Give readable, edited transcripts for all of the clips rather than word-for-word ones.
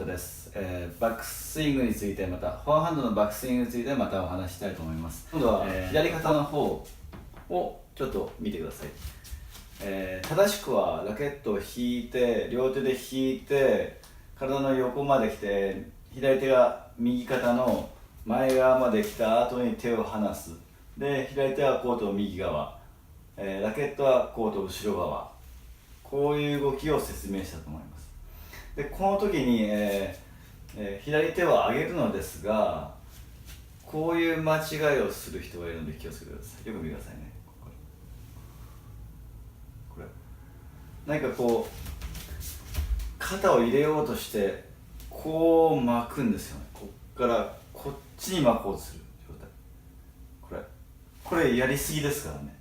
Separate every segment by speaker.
Speaker 1: 太です、バックスイングについてまたフォアハンドのバックスイングについてまたお話ししたいと思います。今度は、左肩の方をちょっと見てください。正しくはラケットを引いて両手で引いて体の横まで来て左手が右肩の前側まで来た後に手を離す。で左手はコート右側、ラケットはコート後ろ側、こういう動きを説明したと思います。でこの時に、左手を上げるのですが、こういう間違いをする人がいるので気をつけてください。よく見てくださいね。これ何かこう肩を入れようとしてこう巻くんですよね。こっからこっちに巻こうとする状態。これやりすぎですからね。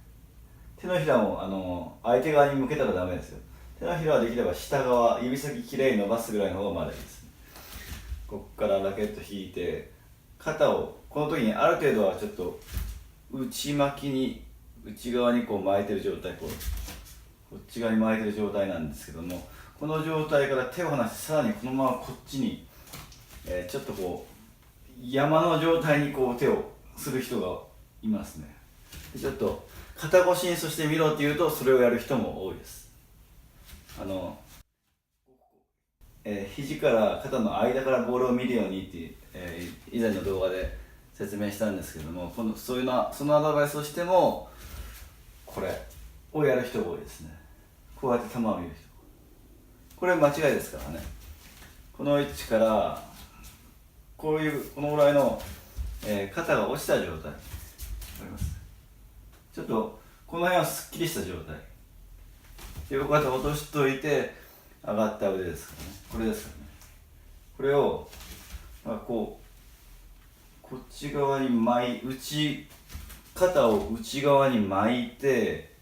Speaker 1: 手のひらも相手側に向けたらダメですよ。手のひらはできれば下側、指先きれいに伸ばすぐらいの方がまだいいですね。こっからラケット引いて肩をこの時にある程度はちょっと内巻きに内側にこう巻いてる状態、こっち側に巻いてる状態なんですけども、この状態から手を離してさらにこのままこっちに、ちょっとこう山の状態にこう手をする人がいますね。ちょっと肩越しにそして見ろって言うとそれをやる人も多いです。肘から肩の間からボールを見るようにって、以前の動画で説明したんですけども、そのアドバイスをしてもこれをやる人が多いですね。こうやって球を見る人、これ間違いですからね。この位置からこのぐらいの、肩が落ちた状態、わかります？ちょっとこの辺はすっきりした状態で横肩を落としといて上がった腕ですからね。これですからね。これを、こっち側に肩を内側に巻いて、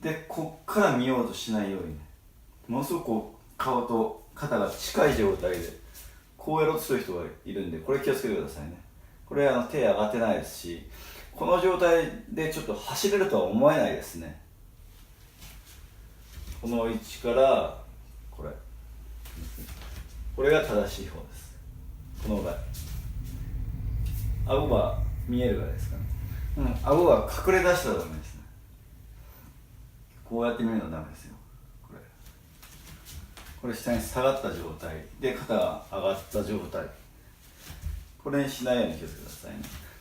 Speaker 1: でこっから見ようとしないようにね、ものすごくこう顔と肩が近い状態でこうやろうとする人がいるんで、これ気をつけてくださいね。これ手上がってないですし、この状態でちょっと走れるとは思えないですね。この位置からこれが正しい方です。このぐらい顎が見えるぐらいですかね。顎が隠れ出したらダメですね。こうやって見るのはダメですよ。これ下に下がった状態で肩が上がった状態、これにしないように気をつけてくださいね。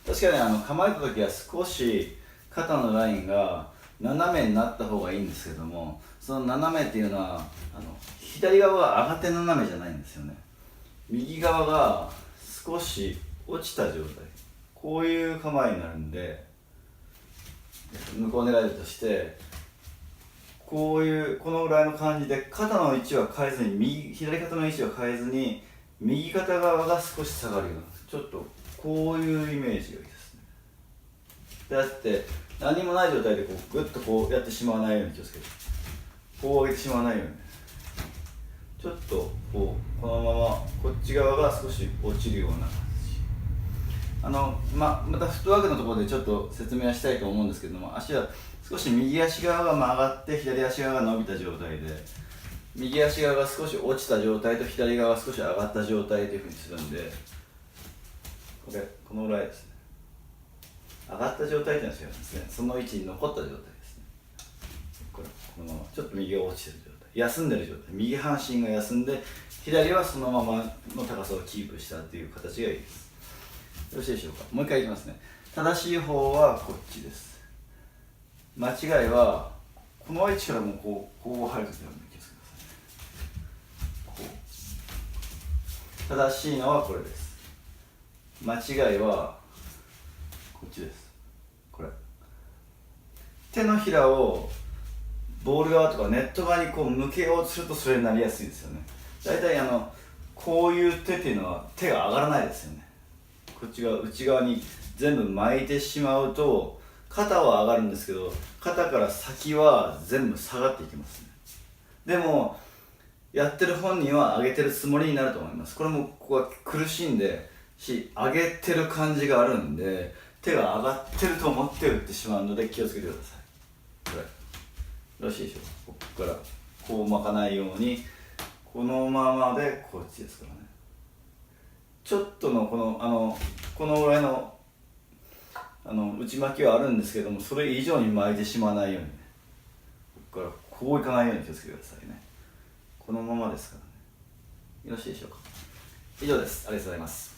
Speaker 1: 確かに構えた時は少し肩のラインが斜めになった方がいいんですけども、その斜めっていうのは左側が上がって斜めじゃないんですよね。右側が少し落ちた状態、こういう構えになるんで、向こう狙いとしてこのぐらいの感じで肩の位置は変えずに左肩の位置は変えずに右肩側が少し下がるような、ちょっとこういうイメージがいいですね。だって何もない状態でグッとこうやってしまわないように気をつけて、こう上げてしまわないように、ちょっとこのままこっち側が少し落ちるような感じ。またフットワークのところでちょっと説明はしたいと思うんですけども、足は少し右足側が曲がって左足側が伸びた状態で、右足側が少し落ちた状態と左側が少し上がった状態というふうにするんで、このぐらいですね。上がった状態というのは違いますね。その位置に残った状態ですね。このままちょっと右が落ちてる状態、休んでる状態、右半身が休んで左はそのままの高さをキープしたという形がいいです。よろしいでしょうか。もう一回いきますね。正しい方はこっちです。間違いはこの位置からもこう入るときは気をつけてください。正しいのはこれです。間違いはこっちです。手のひらをボール側とかネット側に向けようとするとそれになりやすいですよね。だいたいこういう手っていうのは手が上がらないですよね。こっち側内側に全部巻いてしまうと肩は上がるんですけど、肩から先は全部下がっていきますね。でもやってる本人は上げてるつもりになると思います。これもここが苦しんで上げてる感じがあるんで、手が上がってると思って打ってしまうので気をつけてください。これよろしいでしょうか。ここからこう巻かないようにこのままでこっちですからね。ちょっとのこのぐらいの内巻きはあるんですけども、それ以上に巻いてしまわないようにね、ここからこういかないように気をつけてくださいね。このままですからね。よろしいでしょうか。以上です。ありがとうございます。